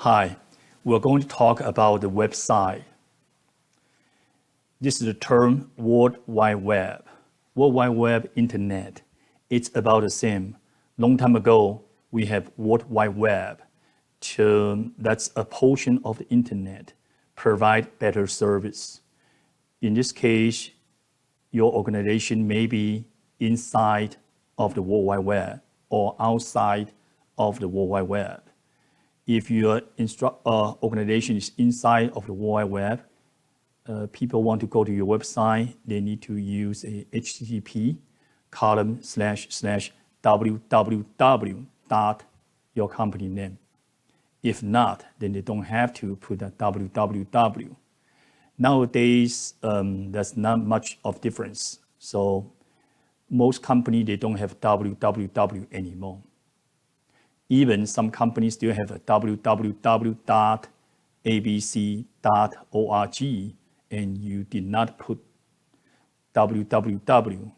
Hi, we're going to talk about the website. This is the term World Wide Web. World Wide Web, Internet. It's about the same. Long time ago, we have World Wide Web. That's a portion of the Internet, provide better service. In this case, your organization may be inside of the World Wide Web or outside of the World Wide Web. If your organization is inside of the World Wide Web, people want to go to your website, they need to use a HTTP column / www dot your company name. If not, then they don't have to put a www. Nowadays, there's not much of difference. So most companies, they don't have www anymore. Even some companies still have a www.abc.org, and you did not put www.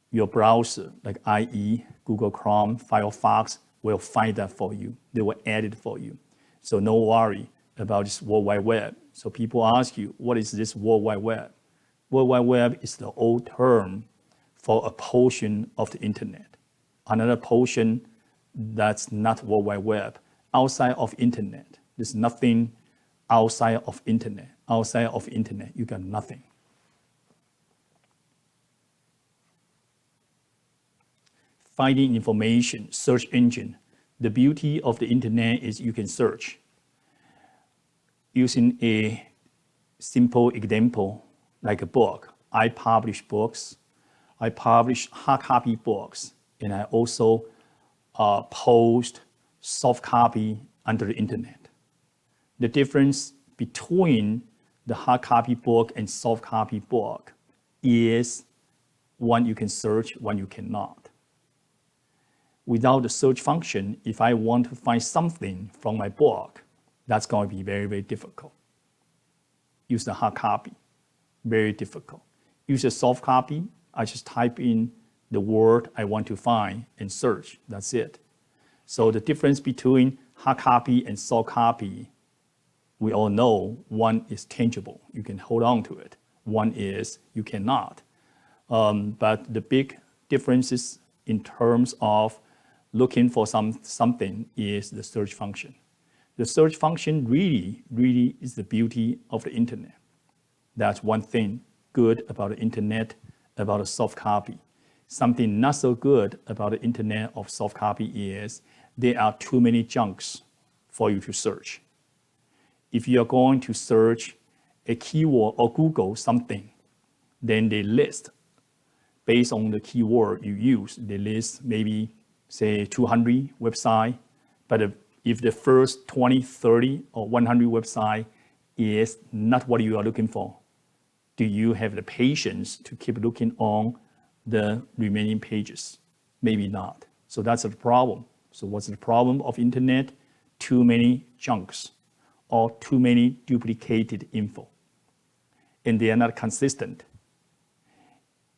Your browser, like IE, Google Chrome, Firefox, will find that for you. They will add it for you. So no worry about this World Wide Web. So people ask you, what is this World Wide Web? World Wide Web is the old term for a portion of the Internet. Another portion that's not World Wide Web, outside of Internet. There's nothing outside of Internet. Outside of Internet, you got nothing. Finding information, search engine. The beauty of the Internet is you can search. Using a simple example, like a book. I publish books. I publish hard copy books, and I also post soft copy under the Internet. The difference between the hard copy book and soft copy book is one you can search, one you cannot. Without the search function, if I want to find something from my book, that's going to be very, very difficult. Use the hard copy, very difficult. Use a soft copy, I just type in the word I want to find and search, that's it. So the difference between hard copy and soft copy, we all know one is tangible, you can hold on to it. One is you cannot. But the big differences in terms of looking for something is the search function. The search function really is the beauty of the Internet. That's one thing good about the Internet, about a soft copy. Something not so good about the Internet of soft copy is there are too many junks for you to search. If you are going to search a keyword or Google something, then they list, based on the keyword you use, they list maybe, say, 200 websites, but if the first 20, 30, or 100 website is not what you are looking for, do you have the patience to keep looking on the remaining pages? Maybe not. So that's the problem. So what's the problem of Internet? Too many junks or too many duplicated info. And they are not consistent.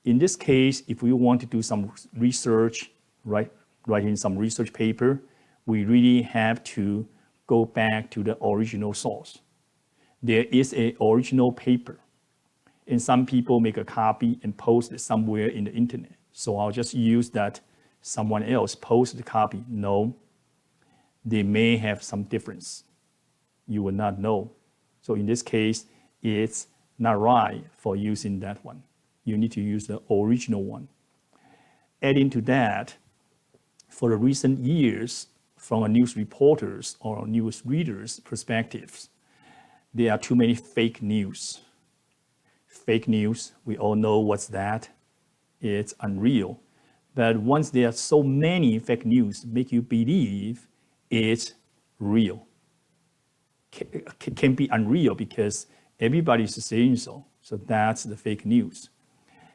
In this case, if we want to do some research, writing some research paper, we really have to go back to the original source. There is an original paper, and some people make a copy and post it somewhere in the Internet. So I'll just use that someone else post the copy. No, they may have some difference. You will not know. So in this case, it's not right for using that one. You need to use the original one. Adding to that, for the recent years, from a news reporter's or news reader's perspectives, there are too many fake news. Fake news, we all know what's that. It's unreal. But once there are so many fake news, make you believe it's real. Can be unreal because everybody's saying so. So that's the fake news.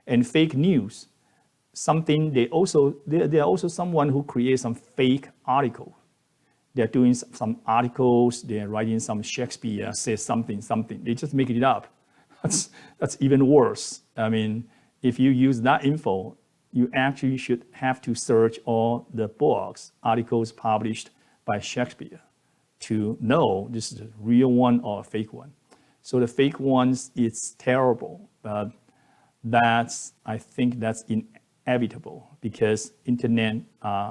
And fake news, there are also someone who creates some fake article. They're doing some articles, they're writing some Shakespeare, says something. They just make it up. That's even worse. I mean, if you use that info, you actually should have to search all the books, articles published by Shakespeare. to know this is a real one or a fake one. So the fake ones, it's terrible, but I think that's inevitable because internet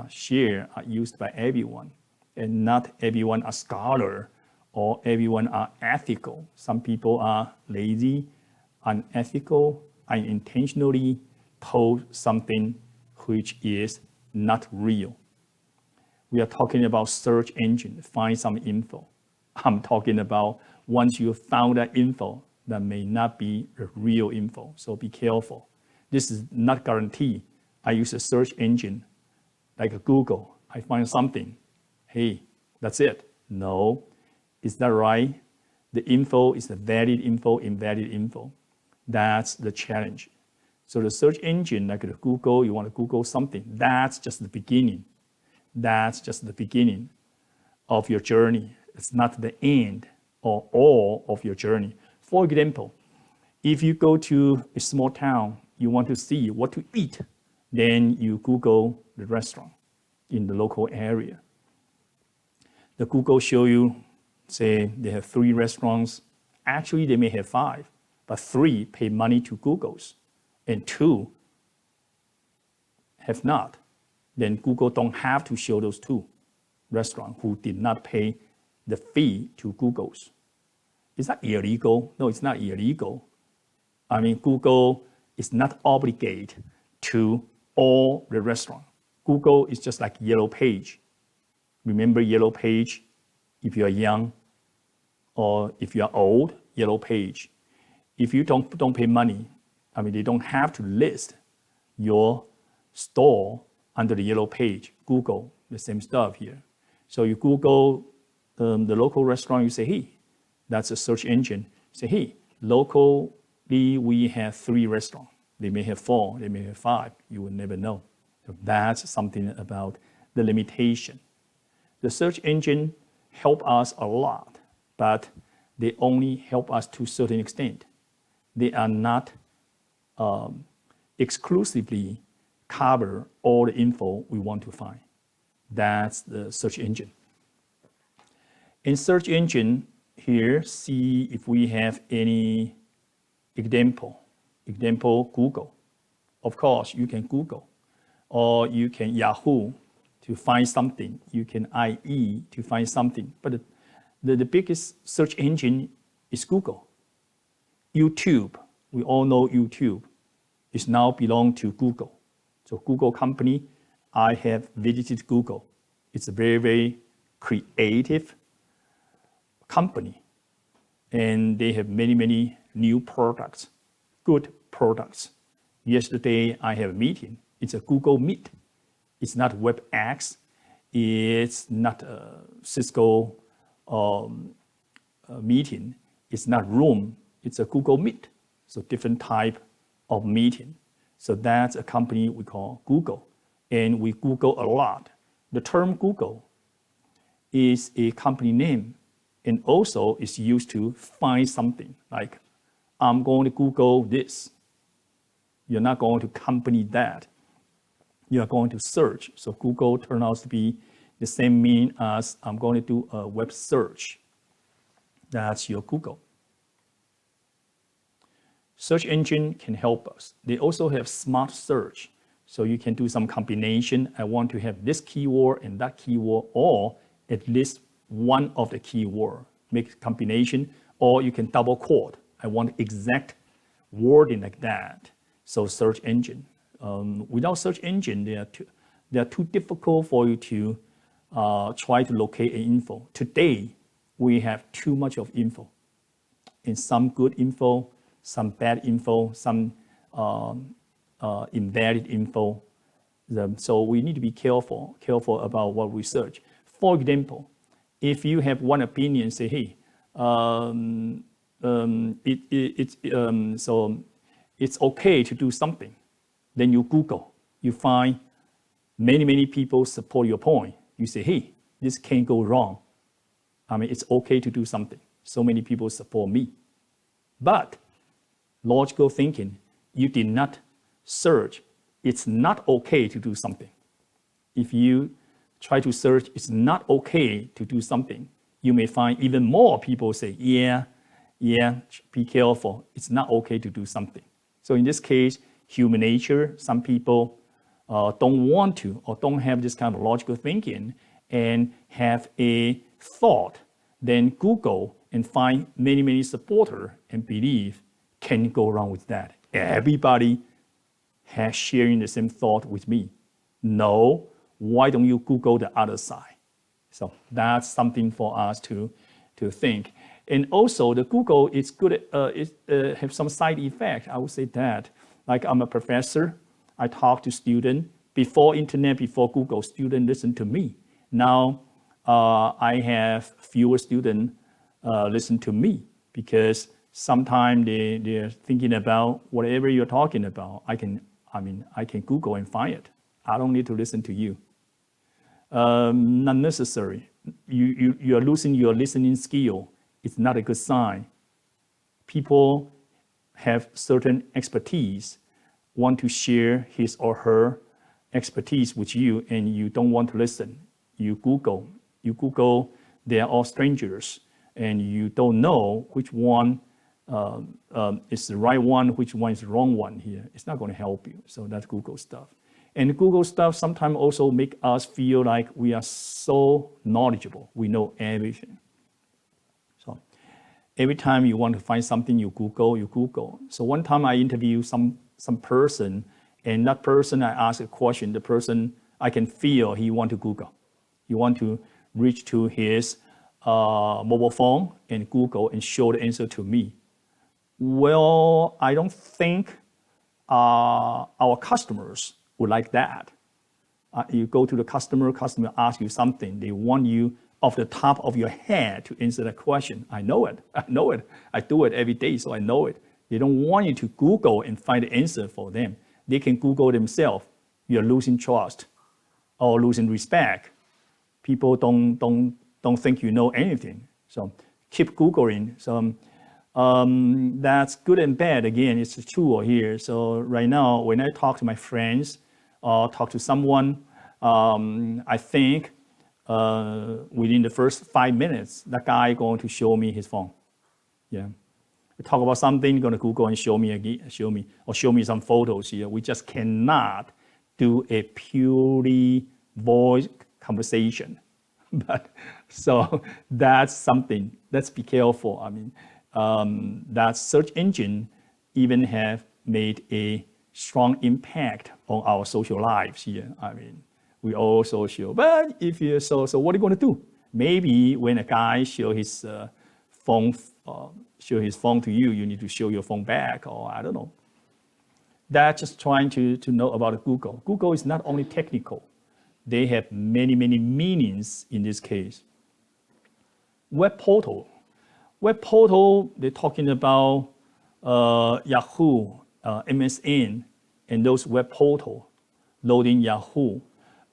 share are used by everyone, and not everyone are scholar or everyone are ethical. Some people are lazy, unethical, unintentionally post something which is not real. We are talking about search engine, find some info. I'm talking about once you found that info, that may not be a real info, so be careful. This is not guaranteed. I use a search engine like a Google. I find something, hey, that's it. No, is that right? The info is the valid info, invalid info. That's the challenge. So the search engine, like the Google, you want to Google something, that's just the beginning. That's just the beginning of your journey. It's not the end or all of your journey. For example, if you go to a small town, you want to see what to eat, then you Google the restaurant in the local area. The Google show you, say they have 3 restaurants. Actually, they may have 5, but 3 pay money to Google's and 2 have not. Then Google don't have to show those 2 restaurants who did not pay the fee to Google's. Is that illegal? No, it's not illegal. I mean, Google is not obligated to all the restaurants. Google is just like Yellow Page. Remember Yellow Page? If you are young or if you are old, Yellow Page. If you don't pay money, I mean, they don't have to list your store under the Yellow Page. Google, the same stuff here. So you Google the local restaurant, you say, hey, that's a search engine. Say, hey, locally we have 3 restaurants. They may have 4, they may have 5. You will never know. So that's something about the limitation. The search engine help us a lot, but they only help us to a certain extent. They are not exclusively cover all the info we want to find. That's the search engine. In search engine, here, see if we have any example. Example, Google. Of course, you can Google, or you can Yahoo to find something. You can IE to find something. But the biggest search engine is Google. YouTube, we all know YouTube, is now belong to Google. So Google company, I have visited Google. It's a very, very creative company. And they have many, many new products, good products. Yesterday, I have a meeting. It's a Google Meet. It's not WebEx. It's not a Cisco meeting. It's not Zoom. It's a Google Meet. So different type of meeting. So that's a company we call Google. And we Google a lot. The term Google is a company name and also is used to find something. Like, I'm going to Google this. You're not going to company that. You are going to search. So Google turns out to be the same meaning as I'm going to do a web search. That's your Google. Search engine can help us. They also have smart search. So you can do some combination. I want to have this keyword and that keyword, or at least one of the keyword. Make a combination, or you can double quote. I want exact wording like that. So search engine. Without search engine, they are too difficult for you to try to locate an info. Today, we have too much of info. And some good info, some bad info, some invalid info. So we need to be careful about what we search. For example, if you have one opinion, say, hey, it's okay to do something. Then you Google, you find many people support your point. You say, hey, this can't go wrong. I mean, it's okay to do something. So many people support me. But logical thinking, you did not search. It's not okay to do something. If you try to search, it's not okay to do something. you may find even more people say, yeah, be careful. It's not okay to do something. So in this case, human nature, some people don't want to or don't have this kind of logical thinking and have a thought, then Google and find many supporters and believe can go wrong with that. Everybody has sharing the same thought with me. No, why don't you Google the other side? So that's something for us to think. And also the Google is good, have some side effect. I would say that, like I'm a professor, I talk to students. Before internet, before Google, students listen to me. Now I have fewer students listen to me because sometimes they're thinking about whatever you're talking about. I can Google and find it. I don't need to listen to you. Not necessary. You're losing your listening skill. It's not a good sign. People have certain expertise, want to share his or her expertise with you, and you don't want to listen. You Google, they are all strangers, and you don't know which one is the right one, which one is the wrong one here. It's not going to help you. So that's Google stuff. And Google stuff sometimes also make us feel like we are so knowledgeable. We know everything. So every time you want to find something, you Google. So one time I interviewed some person, and that person, I asked a question, the person, I can feel he want to Google. He want to reach to his mobile phone and Google and show the answer to me. Well, I don't think our customers would like that. You go to the customer asks you something, they want you off the top of your head to answer that question. I know it. I do it every day, so I know it. They don't want you to Google and find the answer for them. They can Google themselves. You're losing trust or losing respect. People don't think you know anything. So keep Googling. So that's good and bad. Again, it's a tool here. So right now, when I talk to my friends or talk to someone, I think within the first 5 minutes, that guy going to show me his phone. Yeah. We talk about something, going to Google and show me some photos here. We just cannot do a purely voice conversation. But so that's something. Let's be careful. I mean, that search engine even have made a strong impact on our social lives here. I mean, we all social. But if you so what are you going to do? Maybe when a guy show his phone to you, you need to show your phone back, or I don't know. That's just trying to know about Google. Google is not only technical. They have many meanings in this case. Web portal, they're talking about Yahoo, MSN, and those web portal loading Yahoo.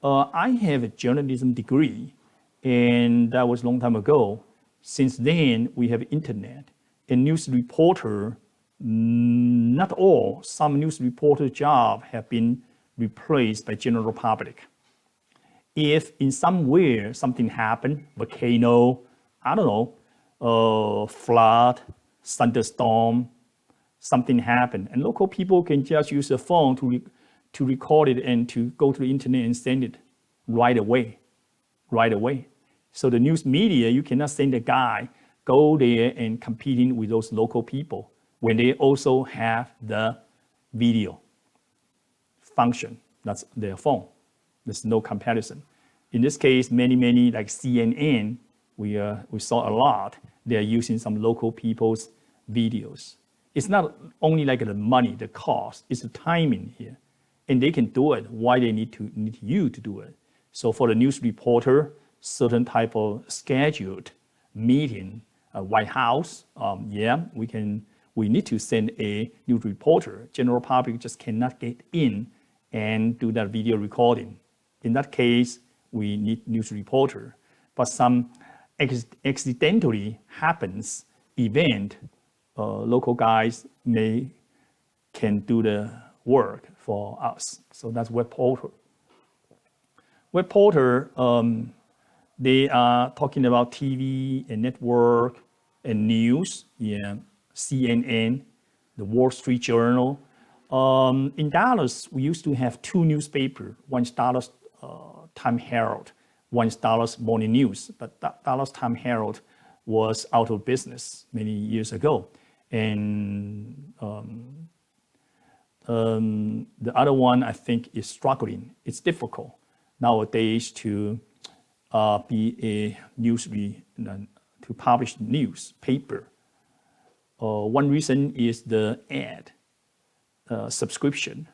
I have a journalism degree, and that was a long time ago. Since then, we have internet. A news reporter, not all, some news reporter jobs have been replaced by general public. If in somewhere something happened, volcano, I don't know, flood, thunderstorm, something happened, and local people can just use a phone to record it and to go to the internet and send it right away. So the news media, you cannot send a guy go there and competing with those local people when they also have the video function. That's their phone. There's no comparison. In this case, many like CNN, we saw a lot. They are using some local people's videos. It's not only like the money, the cost, it's the timing here. And they can do it. Why they need you to do it? So for the news reporter, certain type of scheduled meeting, White House, we need to send a news reporter. General public just cannot get in and do that video recording. In that case, we need news reporter. But some accidentally happens event, local guys can do the work for us. So that's web portal. Web portal, They are talking about TV and network and news. Yeah, CNN, the Wall Street Journal. In Dallas, we used to have two newspapers. One's Dallas Time Herald, one's Dallas Morning News. But Dallas Time Herald was out of business many years ago, and the other one I think is struggling. It's difficult nowadays to be a to publish newspaper. One reason is the ad subscription.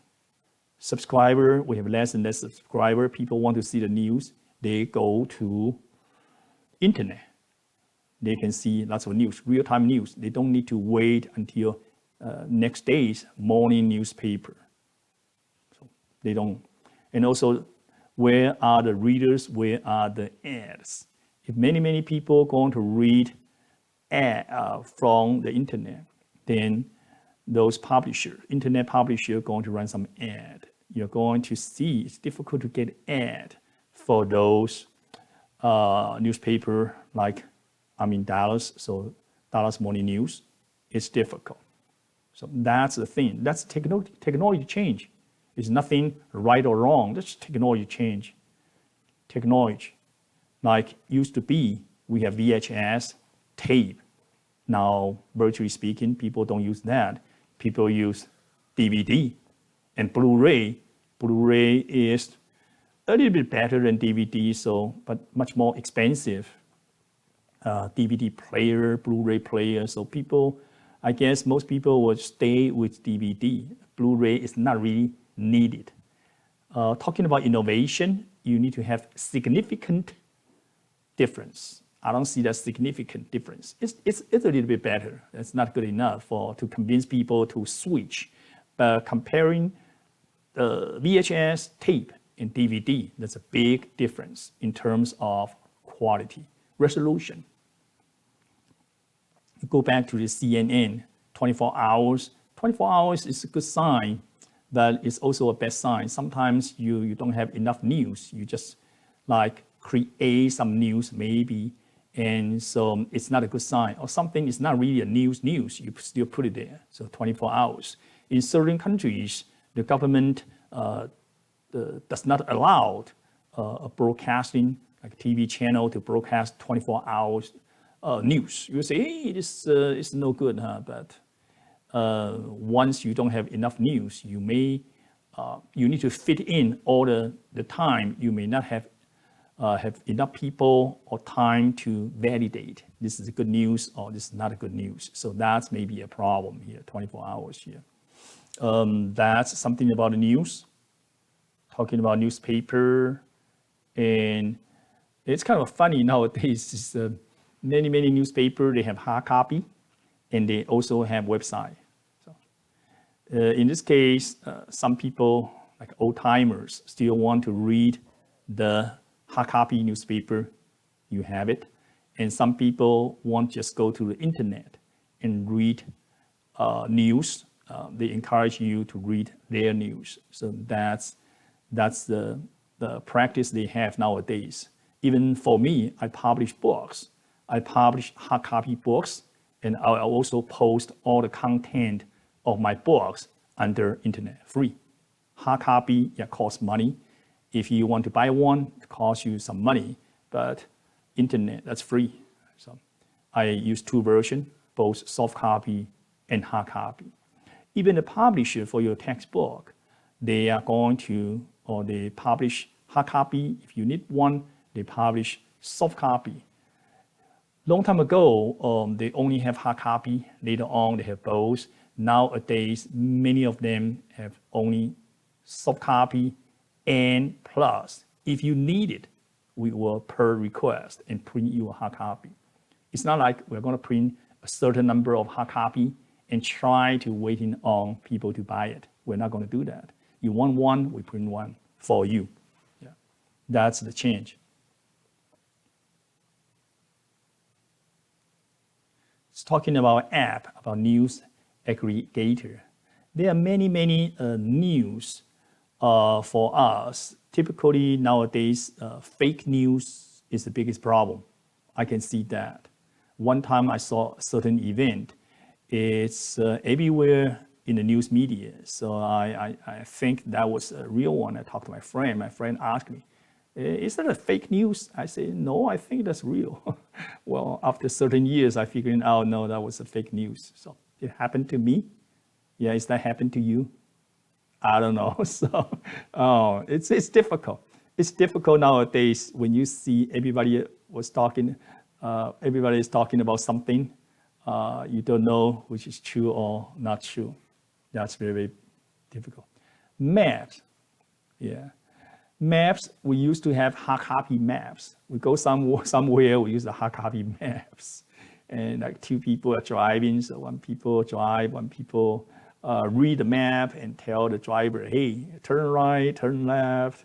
Subscriber, we have less and less subscriber. People want to see the news. They go to internet. They can see lots of news, real-time news. They don't need to wait until next day's morning newspaper. So they don't. And also, where are the readers? Where are the ads? If many people going to read from the internet, then those publishers, internet publisher, going to run some ad. You're going to see it's difficult to get ad for those newspaper like I'm in Dallas, so Dallas Morning News. It's difficult. So that's the thing. That's technology change. It's nothing right or wrong. That's technology change. Technology, like used to be, we have VHS, tape. Now, virtually speaking, people don't use that. People use DVD and Blu-ray. Blu-ray is a little bit better than DVD, but much more expensive. DVD player, Blu-ray player. So people, I guess most people would stay with DVD. Blu-ray is not really needed. Talking about innovation, you need to have significant difference. I don't see that significant difference. It's a little bit better. It's not good enough to convince people to switch. But comparing VHS, tape, and DVD, there's a big difference in terms of quality, resolution. You go back to the CNN, 24 hours. 24 hours is a good sign, but it's also a bad sign. Sometimes you don't have enough news. You just like create some news maybe, and so it's not a good sign. Or something is not really a news, you still put it there. So 24 hours. In certain countries, the government does not allow a broadcasting, like a TV channel, to broadcast 24 hours news. You say, hey, this is no good, huh? But once you don't have enough news, you need to fit in all the time. You may not have enough people or time to validate this is good news or this is not a good news. So that's maybe a problem here, 24 hours here. That's something about the news. Talking about newspaper, and it's kind of funny nowadays. Many newspapers, they have hard copy, and they also have website. So, in this case, some people, like old timers, still want to read the hard copy newspaper. You have it, and some people want to just go to the internet and read news. They encourage you to read their news. So that's the practice they have nowadays. Even for me, I publish books. I publish hard copy books, and I also post all the content of my books under internet, free. Hard copy, costs money. If you want to buy one, it costs you some money, but internet, that's free. So I use two versions, both soft copy and hard copy. Even the publisher for your textbook, they are going to, or they publish hard copy. If you need one, they publish soft copy. Long time ago, they only have hard copy. Later on, they have both. Nowadays, many of them have only soft copy and plus. If you need it, we will per request and print you a hard copy. It's not like we're going to print a certain number of hard copy and try to waiting on people to buy it. We're not going to do that. You want one, we print one for you. Yeah. That's the change. It's talking about app, about news aggregator. There are many news for us. Typically nowadays, fake news is the biggest problem. I can see that. One time I saw a certain event. It's everywhere in the news media. So I think that was a real one. I talked to my friend. My friend asked me, is that a fake news? I say, no, I think that's real. Well, after certain years, I figured out, no, that was a fake news. So it happened to me. Yeah, is that happened to you? I don't know. So it's difficult. It's difficult nowadays when you see everybody is talking about something. You don't know which is true or not true. That's very, very difficult. Maps, yeah. Maps, we used to have hard copy maps. We go somewhere, we use the hard copy maps. And like two people are driving, so one people drive, one people read the map and tell the driver, hey, turn right, turn left,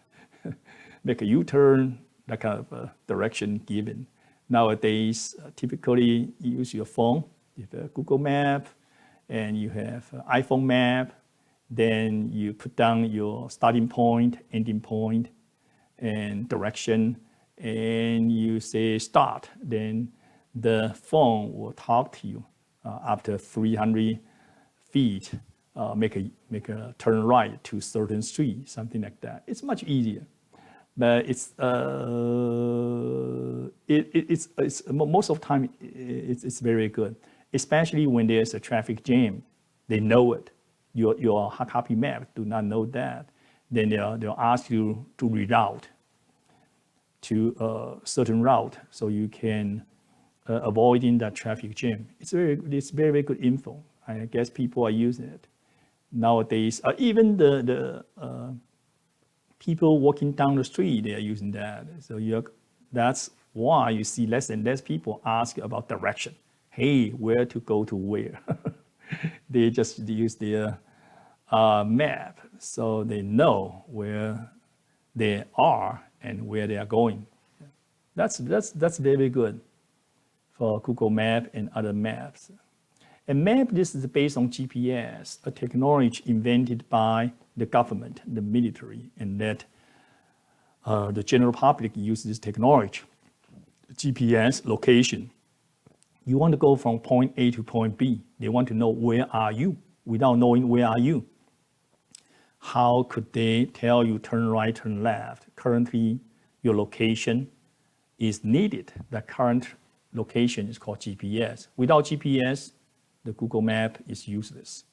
make a U-turn, that kind of direction given. Nowadays, typically you use your phone, you have a Google Map, and you have an iPhone map, then you put down your starting point, ending point, and direction, and you say start. Then the phone will talk to you after 300 feet, make a turn right to certain street, something like that. It's much easier, but it's most of the time it's very good, especially when there's a traffic jam. They know it. Your hard copy map do not know that. Then they'll ask you to reroute to a certain route so you can avoiding that traffic jam. It's very good info. I guess people are using it nowadays. Even the people walking down the street, they are using that. So that's why you see less and less people ask about direction. Hey, where to go to where? They just use their map, so they know where they are and where they are going. That's very good for Google Map and other maps. A map, this is based on GPS, a technology invented by the government, the military, and that the general public use this technology. GPS location. You want to go from point A to point B. They want to know where are you without knowing where are you. How could they tell you turn right, turn left? Currently, your location is needed. The current location is called GPS. Without GPS, the Google Map is useless.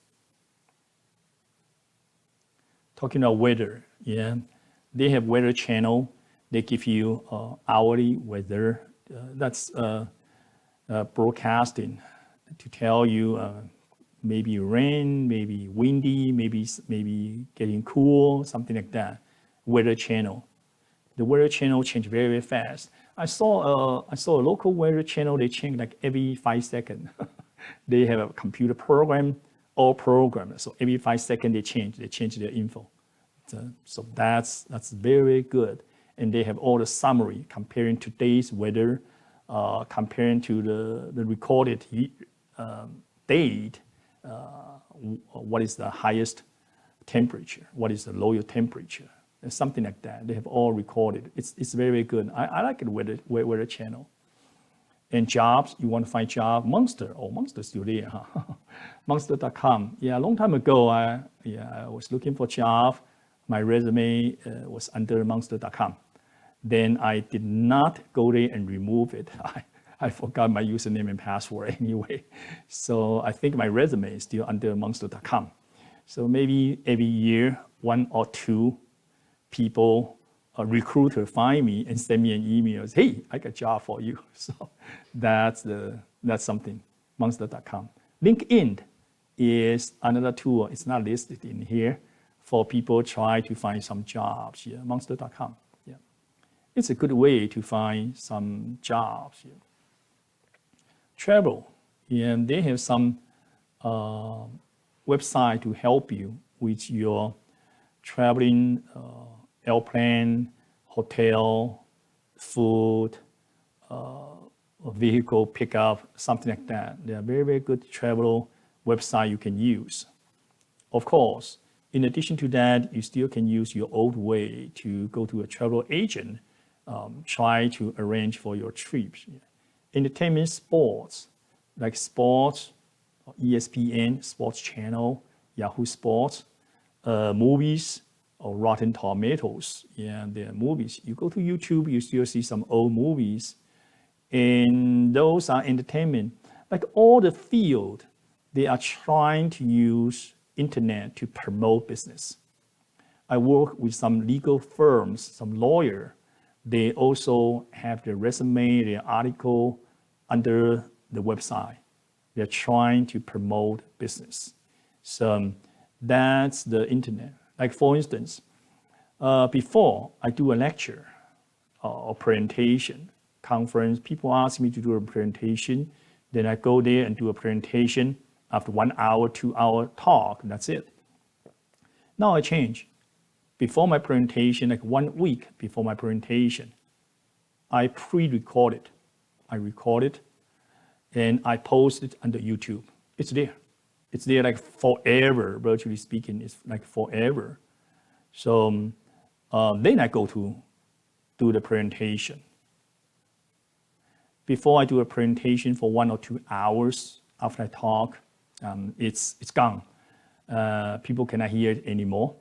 Talking about weather, yeah, they have weather channel. They give you hourly weather. That's broadcasting to tell you maybe rain, maybe windy, maybe getting cool, something like that. Weather channel. The weather channel change very, very fast. I saw a local weather channel. They change like every 5 seconds. They have a computer program, all programmed. So every 5 seconds they change their info. So that's very good. And they have all the summary comparing today's weather, comparing to the recorded date. What is the highest temperature? What is the lowest temperature? Something like that. They have all recorded. It's very, very good. I like it weather channel. And jobs, you want to find job, Monster. Oh, Monster's still there, huh? Monster.com. Yeah, a long time ago, I was looking for job. My resume was under Monster.com. Then I did not go there and remove it. I forgot my username and password anyway. So I think my resume is still under Monster.com. So maybe every year, 1 or 2 people, a recruiter find me and send me an email. Hey, I got a job for you. So that's something, Monster.com. LinkedIn is another tool. It's not listed in here for people try to find some jobs. Yeah, Monster.com. Yeah, it's a good way to find some jobs. Yeah. Travel, and they have some website to help you with your traveling, airplane, hotel, food, vehicle pickup, something like that. They are very, very good travel website you can use. Of course, in addition to that, you still can use your old way to go to a travel agent try to arrange for your trips. Entertainment, sports, like sports, ESPN, Sports Channel, Yahoo Sports, movies, or Rotten Tomatoes. Yeah, there are movies. You go to YouTube, you still see some old movies. And those are entertainment. Like all the field, they are trying to use internet to promote business. I work with some legal firms, some lawyer. They also have their resume, their article under the website. They're trying to promote business. So that's the internet. Like for instance, before I do a lecture or presentation, conference, people ask me to do a presentation, then I go there and do a presentation. After 1 hour, 2 hour talk, that's it. Now I change. Before my presentation, like 1 week before my presentation, I pre-record it. I record it and I post it under YouTube. It's there. It's there like forever, virtually speaking, it's like forever. So then I go to do the presentation. Before I do a presentation for 1 or 2 hours after I talk, it's gone. People cannot hear it anymore.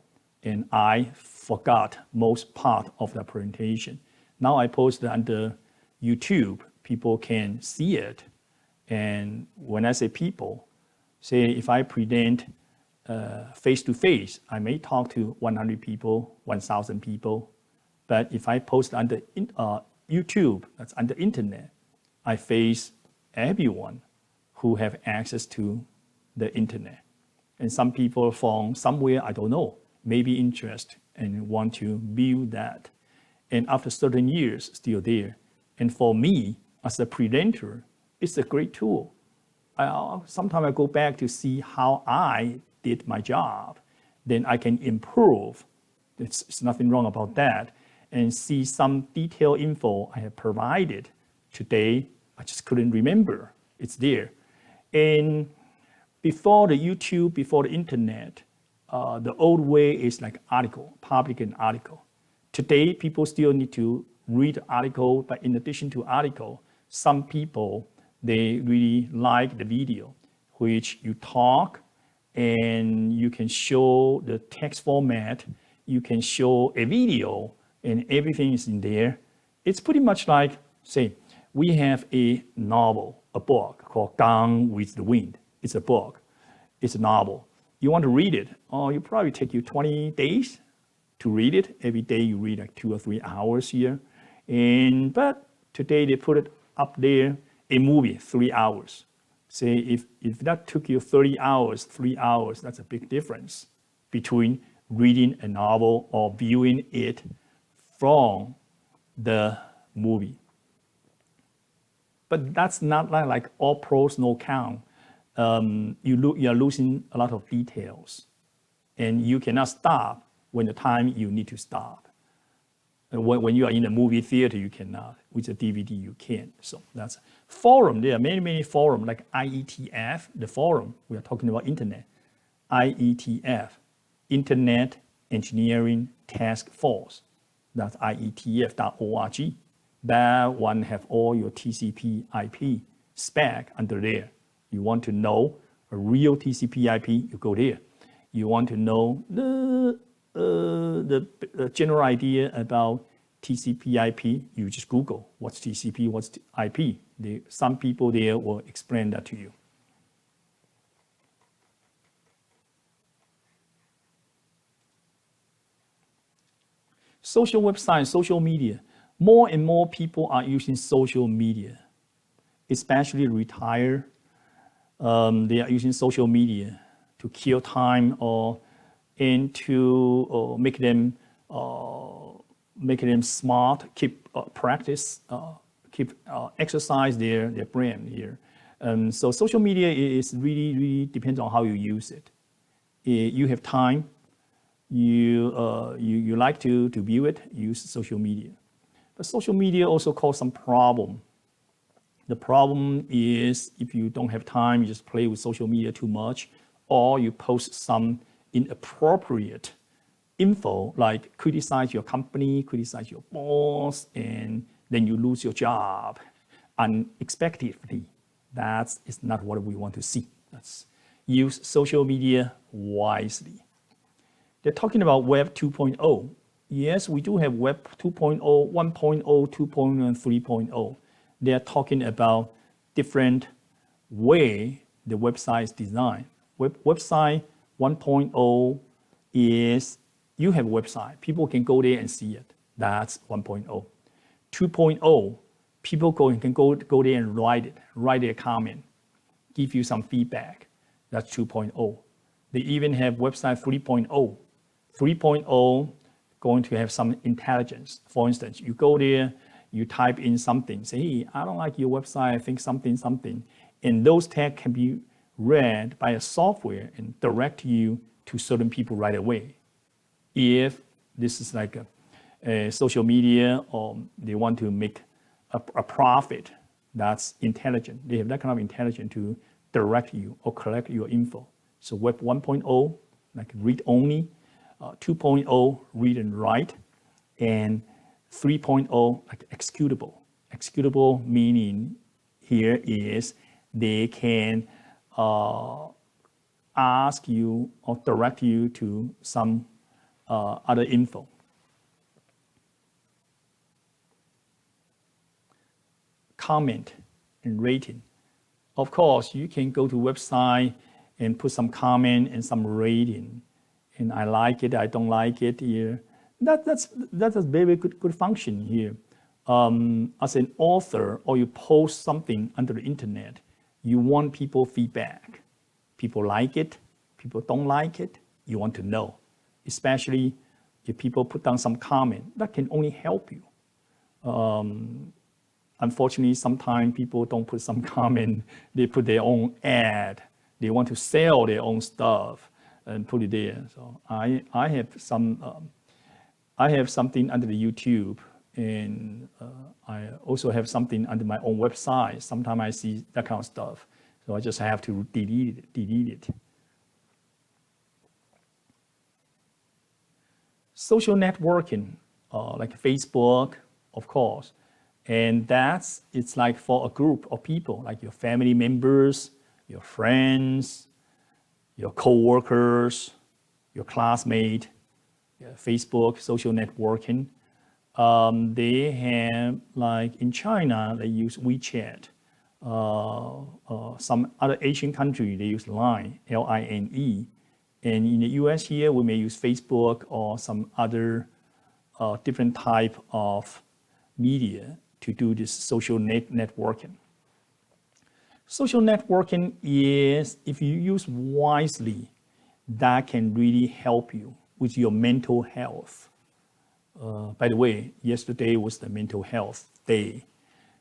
And I forgot most part of the presentation. Now I post it under YouTube. People can see it. And when I say people, say if I present face-to-face, I may talk to 100 people, 1,000 people. But if I post under YouTube, that's under internet, I face everyone who have access to the internet. And some people from somewhere, I don't know, maybe interest and want to view that. And after certain years, still there. And for me, as a presenter, it's a great tool. Sometimes I go back to see how I did my job. Then I can improve. It's nothing wrong about that. And see some detailed info I have provided today. I just couldn't remember. It's there. And before the YouTube, before the internet, the old way is like article, public an article. Today, people still need to read the article, but in addition to article, some people, they really like the video, which you talk and you can show the text format, you can show a video, and everything is in there. It's pretty much like, say, we have a novel, a book called Gone with the Wind. It's a book, it's a novel. You want to read it, you probably take you 20 days to read it. Every day you read like 2 or 3 hours here. But today they put it up there, a movie, 3 hours. Say if that took you 30 hours, 3 hours, that's a big difference between reading a novel or viewing it from the movie. But that's not like all pros, no cons. You are losing a lot of details. And you cannot stop when the time you need to stop. And when you are in a movie theater, you cannot. With a DVD, you can. So that's forum. There are many forums like IETF, the forum. We are talking about internet. IETF, Internet Engineering Task Force. That's IETF.org. That one have all your TCP IP spec under there. You want to know a real TCP IP, you go there. You want to know the general idea about TCP IP, you just Google what's TCP, what's IP. Some people there will explain that to you. Social websites, social media. More and more people are using social media, especially retired. They are using social media to kill time and to make them smart, keep practice, keep exercise their brain here. So social media is really depends on how you use it. You have time, you like to view it, use social media. But social media also causes some problem. The problem is if you don't have time, you just play with social media too much, or you post some inappropriate info like criticize your company, criticize your boss, and then you lose your job unexpectedly. That is not what we want to see. Let's use social media wisely. They're talking about Web 2.0. Yes, we do have Web 2.0, 1.0, 2.0, and 3.0. They're talking about different way the website is designed. Website 1.0 is you have a website, people can go there and see it. That's 1.0. 2.0, people can go there and write their comment, give you some feedback. That's 2.0. They even have website 3.0. 3.0 going to have some intelligence. For instance, you go there, you type in something, say, hey, I don't like your website, I think something. And those tags can be read by a software and direct you to certain people right away. If this is like a social media or they want to make a profit, that's intelligent. They have that kind of intelligence to direct you or collect your info. So Web 1.0, like read only, 2.0, read and write, and 3.0, like executable. Executable meaning here is they can ask you or direct you to some other info. Comment and rating. Of course, you can go to website and put some comment and some rating. And I like it, I don't like it here. That's a very good function here. As an author, or you post something under the internet, you want people feedback. People like it, people don't like it, you want to know. Especially if people put down some comment, that can only help you. Unfortunately, sometimes people don't put some comment, they put their own ad. They want to sell their own stuff and put it there. So I have something under the YouTube, and I also have something under my own website. Sometimes I see that kind of stuff. So I just have to delete it. Social networking, like Facebook, of course. And it's like for a group of people, like your family members, your friends, your co-workers, your classmate, Facebook, social networking. They have, like in China, they use WeChat. Some other Asian country, they use Line, L-I-N-E. And in the US here, we may use Facebook or some other different type of media to do this social networking. Social networking is, if you use wisely, that can really help you with your mental health. By the way, yesterday was the mental health day.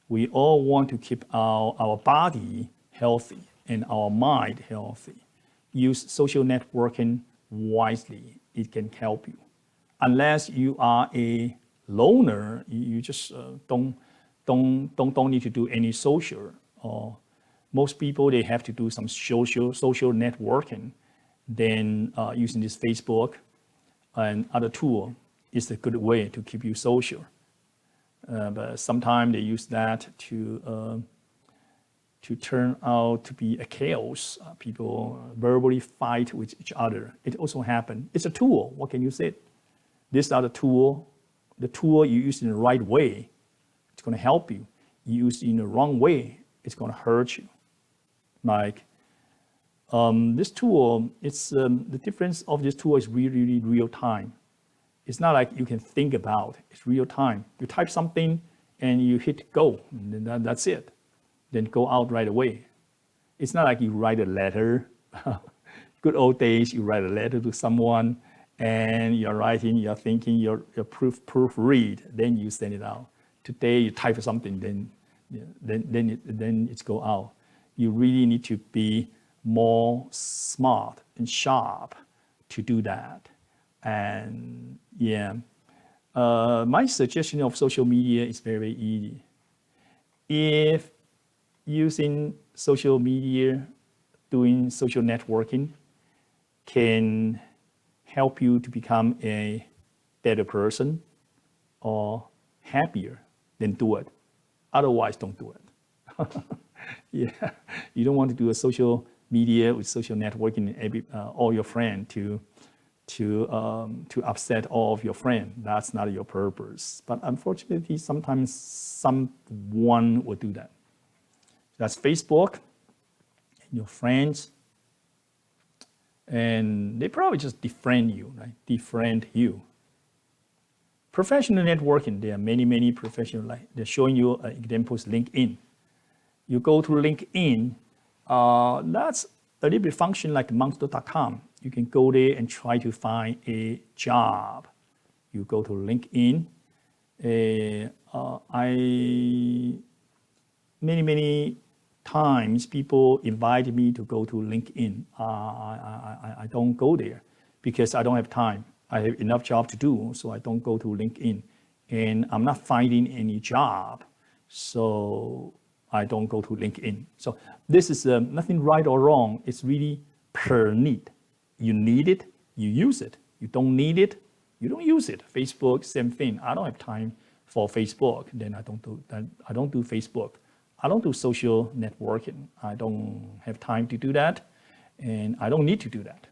We all want to keep our body healthy and our mind healthy. Use social networking wisely. It can help you. Unless you are a loner, you just don't need to do any social. Most people, they have to do some social networking. Then using this Facebook and other tool is a good way to keep you social. But sometimes they use that to turn out to be a chaos. People verbally fight with each other. It also happens. It's a tool. What can you say? This is the tool. The tool you use in the right way, it's going to help you. You use it in the wrong way, it's going to hurt you. Like this tool, it's the difference of this tool is really real time. It's not like you can think about. It's real time. You type something and you hit go, and then that's it. Then go out right away. It's not like you write a letter. Good old days, you write a letter to someone, and you're writing, you're thinking, you're proofread, then you send it out. Today you type something, then it's go out. You really need to be more smart and sharp to do that. And yeah, my suggestion of social media is very easy. If using social media, doing social networking can help you to become a better person or happier, then do it. Otherwise, don't do it. Yeah, you don't want to do a social media with social networking all your friends to upset all of your friends. That's not your purpose. But unfortunately, sometimes someone will do that. That's Facebook and your friends, and they probably just defriend you, right? Defriend you. Professional networking, there are many professional, like they're showing you examples, LinkedIn. You go to LinkedIn, that's a little bit function like monster.com. You can go there and try to find a job. You go to LinkedIn. Many times people invite me to go to LinkedIn. I don't go there because I don't have time. I have enough job to do, so I don't go to LinkedIn. And I'm not finding any job, so I don't go to LinkedIn. So this is nothing right or wrong. It's really per need. You need it, you use it. You don't need it, you don't use it. Facebook, same thing. I don't have time for Facebook, then I don't do that. I don't do Facebook. I don't do social networking. I don't have time to do that, and I don't need to do that.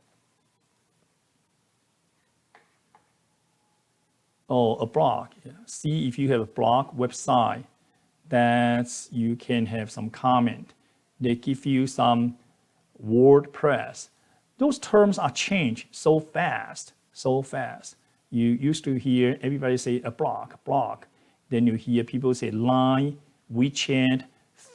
Oh, a blog. Yeah. See if you have a blog website that you can have some comment. They give you some WordPress. Those terms are changed so fast. You used to hear everybody say a blog. Then you hear people say Line, WeChat,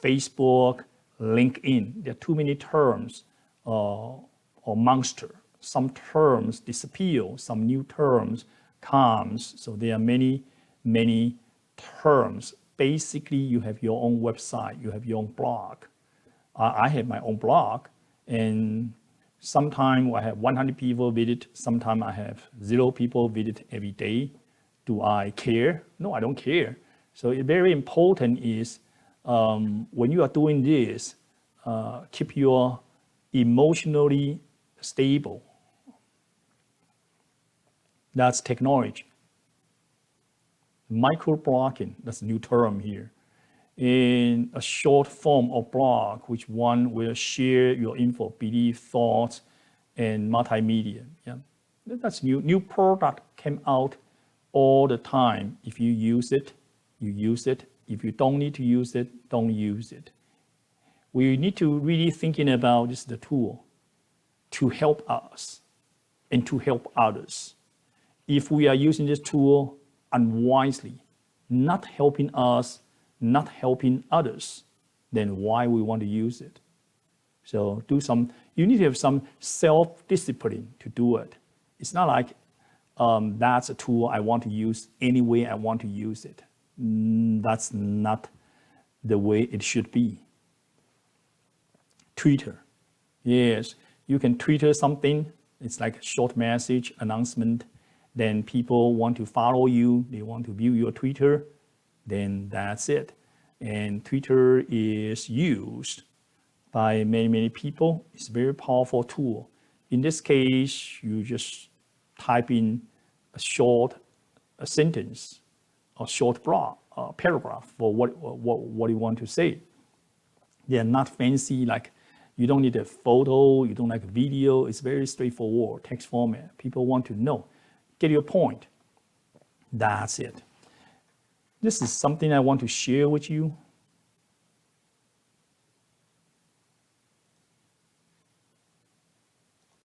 Facebook, LinkedIn. There are too many terms or monster. Some terms disappear, some new terms comes. So there are many terms. Basically, you have your own website, you have your own blog. I have my own blog, and sometimes I have 100 people visit, sometimes I have 0 people visit every day. Do I care? No, I don't care. So it's very important is when you are doing this, keep your emotionally stable. That's technology. Microblogging, that's a new term here. In a short form of blog, which one will share your info, belief, thoughts, and multimedia. Yeah, that's new. New product came out all the time. If you use it, you use it. If you don't need to use it, don't use it. We need to really thinking about this the tool to help us and to help others. If we are using this tool unwisely, not helping us, not helping others, then why we want to use it? So you need to have some self-discipline to do it. It's not like that's a tool I want to use any way I want to use it. That's not the way it should be. Twitter. Yes, you can Twitter something. It's like a short message announcement. Then people want to follow you. They want to view your Twitter. Then that's it. And Twitter is used by many people. It's a very powerful tool. In this case, you just type in a sentence, a short paragraph for what you want to say. They are not fancy, like you don't need a photo, you don't like a video. It's very straightforward, text format. People want to know. Get your point. That's it. This is something I want to share with you.